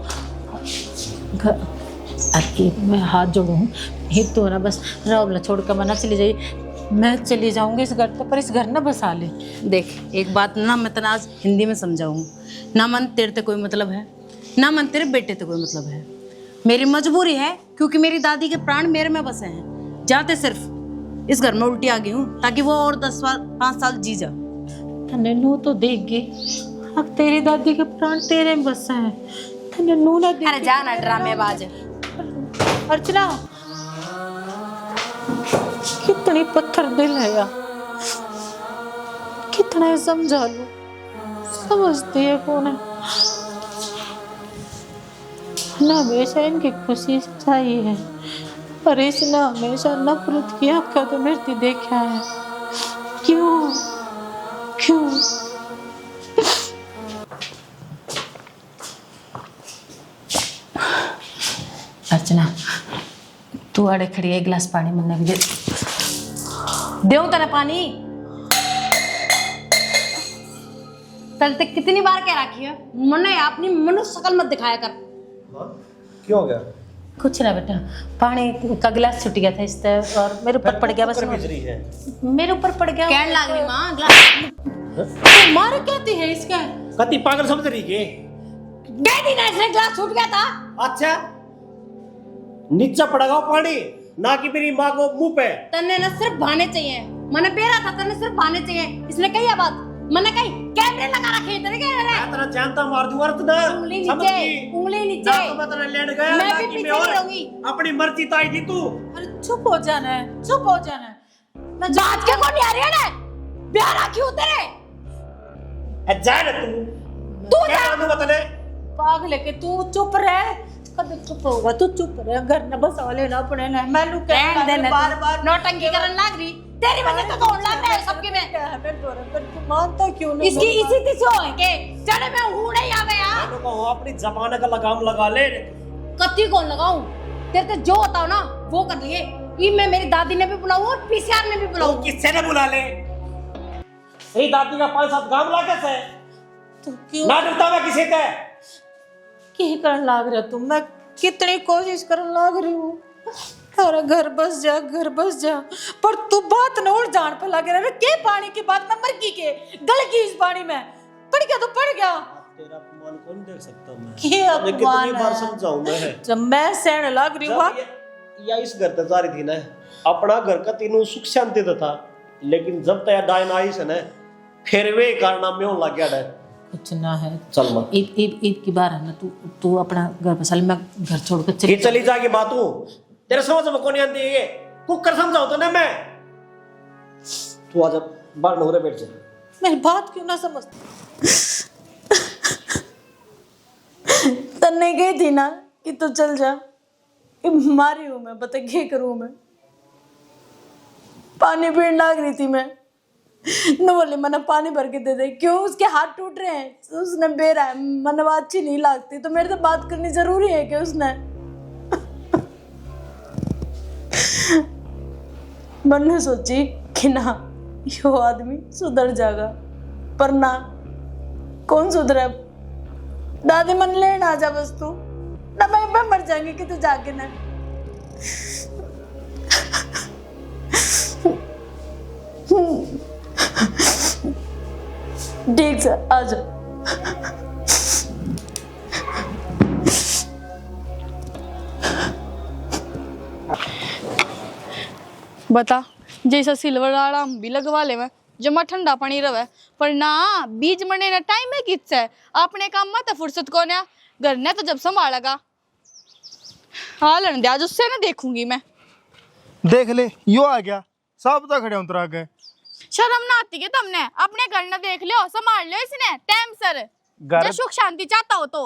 अरे मैं हाथ जोड़ू एक तो ना, बस राहुल छोड़ कर मना चली जाइए, मैं चली जाऊंगी इस घर पे, पर इस घर ना बसा ले। देख एक बात ना मैं तना आज हिंदी में समझाऊँ, ना मन तेरे से कोई मतलब है, ना मन तेरे बेटे से कोई मतलब है। मेरी मजबूरी है क्योंकि मेरी दादी के प्राण मेरे में बसे हैं। जाते सिर्फ इस घर में उल्टी आ गई हूँ ताकि वो और 5 साल जी जा। तने नू तो देगी, अब तेरी दादी के प्राण तेरे में बसा है, तने नू ना देगी। अरे जा ना ड्रामेबाज। अर्चना कितनी पत्थर दिल है यार, कितना समझा लूं, समझती है कौन है ना। हमेशा इनकी खुशी चाहिए है, पर इसने हमेशा नफरत की आंखों तो मेरे देखा है। क्यों क्यों अर्चना तू आड़े खड़ी है, एक गिलास पानी मन दे देऊं तेरा पानी। तलते कितनी बार कह रखी है मने अपनी मनुष्य शकल मत दिखाया कर। क्यों हो गया? कुछ ना बेटा, पानी का गिलास छूट गया था इस तरह और मेरे ऊपर पड़ गया, बस मेरे ऊपर पड़ गया। कहने लग रही मां ग्लास तो मार कहती है इसका। कति पागल समझ रही के? कह दी ना इसने ग्लास छूट गया था। अच्छा नीचा पड़ेगा वो पानी, ना कि मेरी माँ को मुंह पे। तन्ने ना सिर्फ बहाने चाहिए, मैंने पेरा था तन्ने सिर्फ बहाने चाहिए। इसने कही है बात, मैंने कही कैमरे लगा रखे तेरे के रे। मैं तेरा जानता मार दूंगा तू ना। उंगली नीचे, उंगली नीचे। ना तो मैं तेरा लेट गया, मैं ना भी कि पीछे मैं और नहीं रहूंगी। अपनी मर्जी ताई थी तू। अरे चुप हो जाना है, चुप हो जाना है। मैं बात के कौन नहीं आ रही है ना? ब्याह राखी हूं तेरे। जा ना तू क्या जा। मानू बतने पाग लेके तू चुप रह, कद चुप होगा तू, चुप रह, घर न बसा लेना अपने ने। मैनू रहन दे ना, बार बार नौटंकी करन लाग रही, तेरी वजह से कौन लग रहा है सबके में। तू मानता क्यों नहीं? इसकी इसी तिसे हो के चले मैं हूं नहीं आ गया। मैंने कहो अपनी जबान का लगाम लगा ले। कत्ती कौन लगाऊं, तेरे तो जो होता हो ना वो कर लिए। ये मैं मेरी दादी ने भी बुलाऊं और पीसीआर ने भी तू बुलाऊं। किससे ने बुला ले? यही दादी का 5-7 गांव लाके से तू क्यों ना डरता मैं किसी ते। की करन लाग रहा तू? मैं कितनी कोशिश करन लाग रही हूँ तारा घर बस जा, घर बस जा, पर तू बात न और जान पे लगे रहे। के पानी की बात में मर की के गल की इस पानी में पड़ गया तो पड़ गया। तेरा अपमान कौन देख सकता मैं? के मैं कितनी अपमान बार है? समझाऊं मैं? जब मैं सहने लग रही हूँ या इस घर तक जा रही थी ना, अपना घर का तीनों सुख शांति तो था, लेकिन जब तक डायन आई से ना फिर वे कारनामे में लग गया डर। कुछ ना है। चल मत ईद की बार है ना, तू अपना घर बसा ले, मैं घर छोड़ कर ये चली जाएगी बात हूँ तेरे समझ में कौन आती है? ये कुकर समझाओ तो ना मैं। तू आज बाहर नौरे बैठ जा। मेरी बात क्यों ना समझ? तन्ने गई थी ना कि तू चल जा, मारी हूं मैं, बता क्या करूं मैं? पानी पीने लग रही थी मैं, न बोले मैंने पानी भर के दे दे। क्यों? उसके हाथ टूट रहे हैं, उसने बेरा है, मन अच्छी नहीं लगती तो मेरे से बात करनी जरूरी है कि उसने मैंने सोची कि ना यो आदमी सुधर जाएगा, पर ना, कौन सुधरा? दादी मन लेना आ जा बस तू ना, मैं मर जाएंगी कि तू जाके ना। ठीक है आ जा। बता, जैसा सिल्वर आराम भी लगवा ले मैं जमा ठंडा पानी रवे, पर ना बीज मरने ना टाइम है किस है अपने काम में तो फुर्सत कौन है? घर ने तो जब संभालेगा हाल दे, आज उससे ना देखूंगी मैं। देख ले यो आ गया, सब तो खड़े उतरा गए। शर्म ना आती है तुमने? अपने घर ना देख लियो, संभाल लियो इसने टाइम सर। घर जो सुख शांति चाहता हो तो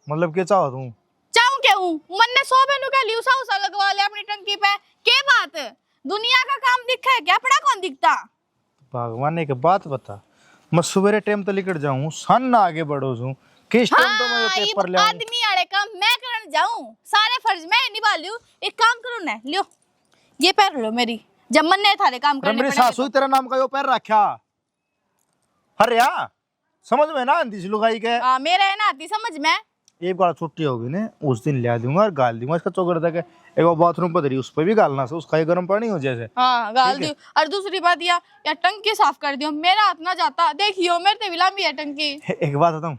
मतलब क्या चाहो तू? चाहूं क्या हूं? मन ने 100 बेनू का लियो सा लगवा ले अपनी टंकी पे। के बात दुनिया का काम दिखा है क्या? अपना कौन दिखता? भगवान ने एक बात बता, मैं सुबह टाइम तो लेकर जाऊं, सन आगे बढ़ो छू, किस टाइम तो मैं हाँ, पेपर ले आदमी आड़े काम मैं करन जाऊं, सारे फर्ज मैं निभा लियो। एक काम करो ना, लियो ये पैर लो मेरी, जब मन ने थारे काम करने मेरी पड़ेंगे सासू ही तेरा नाम का यो पैर रखा। अरे यार समझ में ना आती लुगाई के। मेरा है ना आती समझ में। एक बार छुट्टी होगी ना, उस दिन ले दूंगा और गाल दूंगा इसका चौकड़ तक। एक बाथरूम पर उस पर भी गालना से उसका गर्म पानी हो जैसे। हाँ गाल दियो। और दूसरी बात या टंकी साफ कर दियो, मेरा हाथ ना जाता। देखियो मेरे ते विलामी है टंकी। एक बात बताऊं,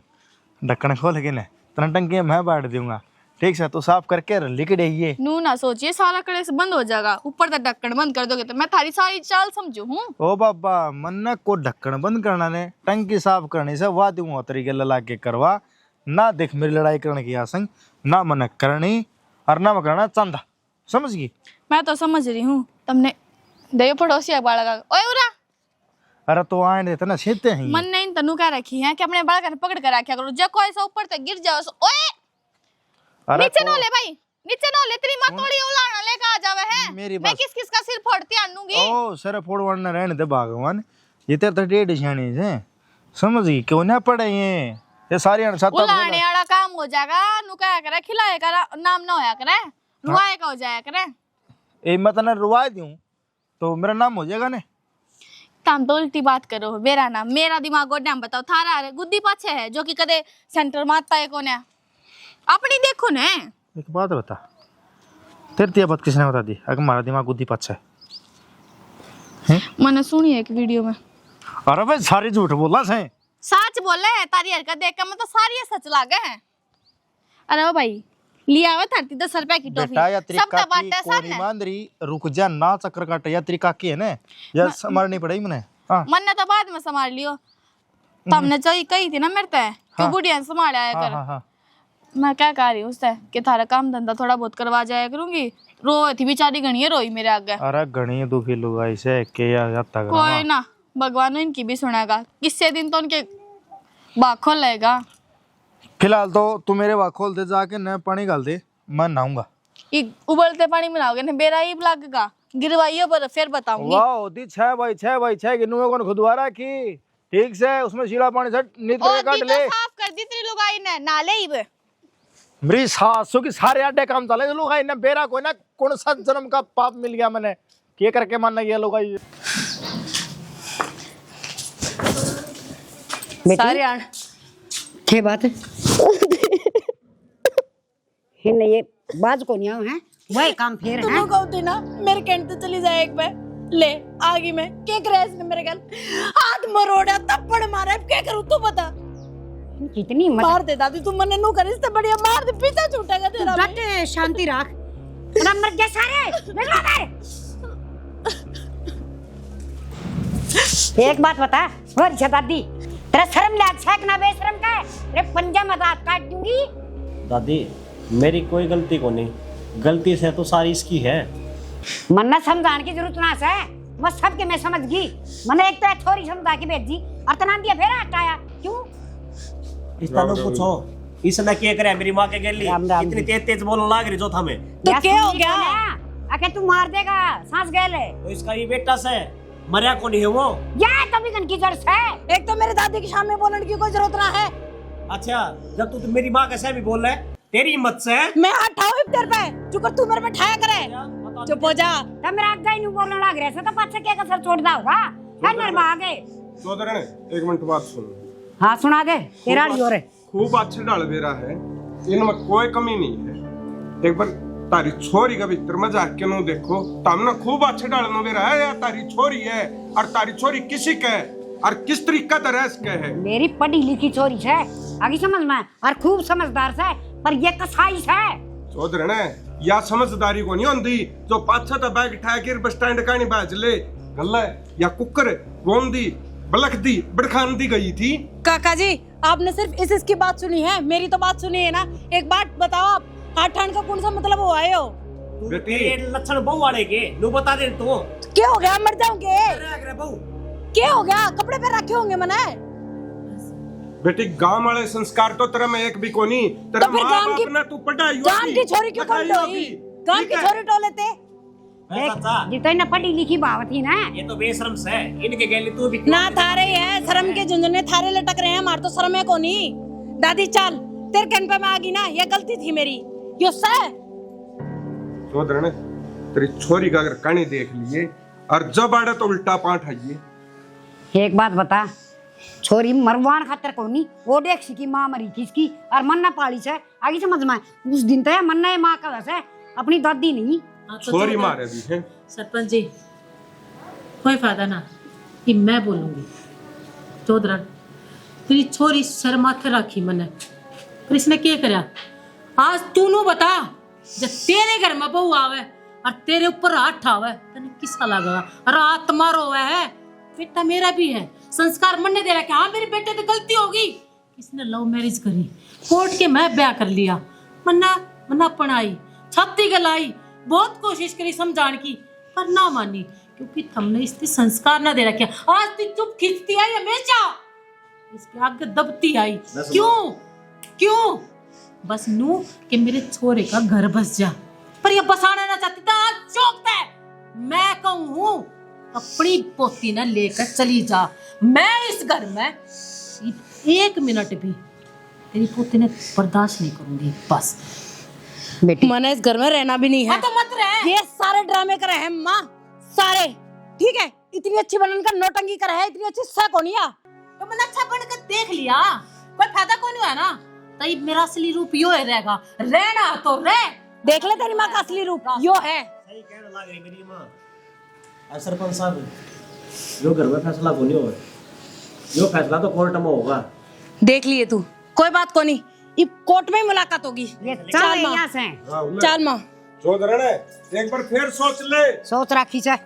ढक्कन खोल के ना तना टंकी मैं बांट दूंगा, ठीक है? तो साफ करके लिख देइए। नू ना सोचिए सारा कड़े से बंद हो जाएगा, ऊपर तक ढक्कन बंद कर दोगे तो मैं थारी सारी चाल समझू हूँ। ओ बाबा मन को ढक्कन बंद करना ने टंकी साफ करने से वाह दूंगा तरीके लगा के करवा ना। देख मेरी लड़ाई करने की आसंग ना मन करनी और ना मैं करना चंदा, समझ गई? मैं तो समझ रही हूँ तुमने दे पड़ोसी बालका। ओए उरा अरे तो आए देते ना छेते हैं मन ने इन तनु कह रखी है कि अपने बालका ने पकड़ कर रखा करो, जब कोई सा ऊपर तक गिर जाओ। ओए अरे नीचे तो ना ले भाई, नीचे ना ले, तेरी मां तोड़ी उलाना लेके आ जावे है। मेरी मैं बात- किस किस का सिर फोड़ती आनूंगी। ओ सर फोड़वान ना रहने दे भगवान, ये तेरे तो डेढ़ छानी से समझ गई क्यों ना पड़े ये सारी उलाने वाला काम हो जाएगा। नुकाया करे खिलाया करा, नाम ना होया करे, रुआए का हो जाया करे। ए मैं तना रुवा दूं तो मेरा नाम हो जाएगा ने। तुम तो उल्टी बात करो, मेरा नाम, मेरा दिमाग गोड्या में बताओ। थारा है गुद्दी पाछे है जो कि कदे सेंटर मारता है कौन है? अपनी देखो ने। एक बात बता, तेरे ते बात किसने बता दी अगर हमारा दिमाग गुद्दी पाछा है? मैंने सुनी है एक वीडियो में। अरे भाई सारी झूठ बोला से। सच बोले है, तारी हरकत देख कर मैं तो सारी सच लागे हैं। अरे ओ भाई लिया हुआ 10 रुपए की टॉफी, बेटा या तेरी सब तो काकी बांटा कोनी सन। मांदरी रुक जा ना चक्कर काट या तेरी काकी है ने या समझनी पड़ेगी मने। हां मन ने तो बाद में संभाल लियो, तुमने चाहिए कही थी ना मेरे ते कि हाँ। बुढ़िया संभाल आया कर। हां हां मैं क्या कह रही हूँ उससे कि थारा काम धंधा थोड़ा बहुत करवा जाया करूंगी। रो थी बेचारी घनी रोई मेरे आगे। अरे घणी दुखी लुगाई से के या जाता कोई ना भगवान इनकी भी सुनेगा, किससे दिन तो उनके बाखों लेगा। फिलहाल तो तू मेरे वाक खोल दे, जाके न पानी डाल दे, मैं नहाऊंगा। उबलते पानी में नहाओगे ना, बेरा ही लगेगा, गिरवाइयो पर फिर बताऊंगी। वाह होती 6x6x6 की नुए कौन खुदवारा की, ठीक से उसमें शीला पानी से नित और काट दी ले। तो साफ कर दी तेरी लुगाई ने, नाले ही बे। मेरी सासू की सारे आटे काम चले लोग आई ना, बेरा कोई ना कौन सा जन्म का पाप मिल गया मैंने, के करके मानना गया लोग आई। सारे आन क्या बात है? हिन ये बाज को नहीं है, वही काम फिर तुम है। कहते ना मेरे कहने तो चली जाए एक बार ले आगे में क्या करे इसने मेरे गल हाथ मरोड़ा थप्पड़ मारा, अब क्या करूं तू बता। कितनी मत मार दे दादी, तू मने नु करिस तो बढ़िया मार दे, पीछा छूटेगा तेरा भी। डट शांति रख, नंबर क्या सारे निकलो बाहर। एक बात बता और दादी, तेरा शर्म लाग छक ना बेशरम का है, तेरे पंजा में दांत काट दूंगी। दादी मेरी कोई गलती को नहीं, गलती से तो सारी इसकी है। मन्ना समझाने की जरूरत ना है, मैं सबके मैं समझ गई। मैंने एक तो छोरी समझा के भेज दी और तना दिया फिर हटाया क्यों? इस तरह पूछो इसने क्या करे मेरी माँ के गेली, राम राम इतनी तेज तेज बोलने लग रही जो था मैं। तो या क्या हो सुनी गया? को ना, आके तू मार देगा सांस गए। तो इसका ये बेटा से मरिया को नहीं है वो। या तभी कन की जड़ से एक तो मेरे दादी के सामने बोलने की कोई जरूरत ना है। अच्छा जब तू मेरी माँ कैसे भी बोल रहा है, तेरी हिम्मत से मैं हाथ ठाऊं तेरे पे, चुकर तू मेरे पे ठाया करे, चुप हो जा। तब मेरा आगे नहीं बोलने लग रहा है, तो पाछे क्या कसर छोड़ दा होगा है नरवा आगे। चौधरी ने एक मिनट बात सुन। हां सुना दे, तेरा ही हो रे। खूब अच्छे डाल बेरा है, इनमें कोई कमी नहीं है। एक बार तारी छोरी का भीतर मजाक के नु देखो, तमने खूब अच्छे डालनो बेरा है, या तारी छोरी है और तारी छोरी किसी के है और किस तरीका तरह के है। मेरी पढ़ी लिखी छोरी है, आगे समझ में और खूब समझदार है, पर ये कसाई है। चौधरी ने या समझदारी को नहीं होती जो पाछा तो बैग उठा के बस स्टैंड का नहीं बाज ले गल्ला या कुकर बोंदी बलख दी बड़खान दी गई थी। काका जी आपने सिर्फ इसकी बात सुनी है, मेरी तो बात सुनी है ना। एक बात बताओ, आप हाथ ठान का कौन सा मतलब हो आए हो? बेटी लक्षण बहु वाले के नु बता दे तू। क्या हो गया, मर जाओगे? अरे बहु क्या हो गया, कपड़े पे रखे होंगे मने। बेटी गांव वाले संस्कार तो तेरा में एक भी को नहीं, तेरा तो फिर माँ गांव की बाप ने तू पढ़ाई गांव की छोरी क्यों कौन टोई? गांव की छोरी टोले थे। जितने पढ़ी लिखी बात थी ना, ये तो बेशरम से है, इनके गेली तू भी ना थारे है शर्म के झुंझुने थारे लटक रहे हैं, हमारे तो शर्म है को नहीं। दादी चल तेरे कहने पे मैं आ गई ना, ये गलती थी मेरी, यो सह। चौधरी ने तेरी छोरी का अगर कहानी देख लिए और जब आड़े तो उल्टा पाठ आइए। एक बात बता, छोरी मरवान खातर को नहीं, वो देख सी की माँ मरी थी इसकी और मन्ना पाली से, आगे समझ में। उस दिन तो मन्ना है माँ का वैसे, अपनी दादी नहीं। छोरी मारे भी है। सरपंच जी कोई फायदा ना कि मैं बोलूंगी। चौधरी तेरी छोरी सर माथे रखी मैंने, पर इसने क्या करया? आज तू नु बता, जब तेरे घर में बहू आवे और तेरे ऊपर हाथ आवे तने किसा लगा? रात मारो है, बेटा मेरा भी है, संस्कार मनने दे रहा कि हाँ मेरे बेटे तो गलती होगी। किसने लव मैरिज करी, कोर्ट के मैं ब्याह कर लिया, मन्ना पढ़ाई छाती गलाई, बहुत कोशिश करी समझाने की पर ना मानी, क्योंकि हमने इसके संस्कार ना दे रखे। आज तू चुप खींचती आई हमेशा, इसके आगे दबती आई। क्यों बस नू कि मेरे छोरे का घर बस जा, पर ये बसाना ना चाहती था। आज चौकता है, मैं कहूँ अपनी पोती ना लेकर चली जा। मैं इस घर में एक मिनट भी तेरी पोती ने बर्दाश्त नहीं करूंगी। बस बेटी मैंने इस घर में रहना भी नहीं है। तो मत रहे। ये सारे ड्रामे करे हैं माँ, सारे ठीक है। इतनी अच्छी बनन का नौटंकी करे है, इतनी अच्छी सह कौन या? तो मैंने अच्छा बनकर देख लिया, कोई फायदा कौन हुआ ना। तई मेरा असली रूप यो है रहेगा, रहना तो रह। देख ले तेरी माँ का असली रूप यो है। सही कहने लग रही मेरी माँ। सरपंच साहब जो घर में फैसला को नहीं होगा, जो फैसला तो कोर्ट में होगा। देख लिए तू, कोई बात को नहीं, ये कोर्ट में ही मुलाकात होगी। ये चल चल माँ, यहाँ से चल माँ। चौधरी ने एक बार फिर सोच ले। सोच रखी से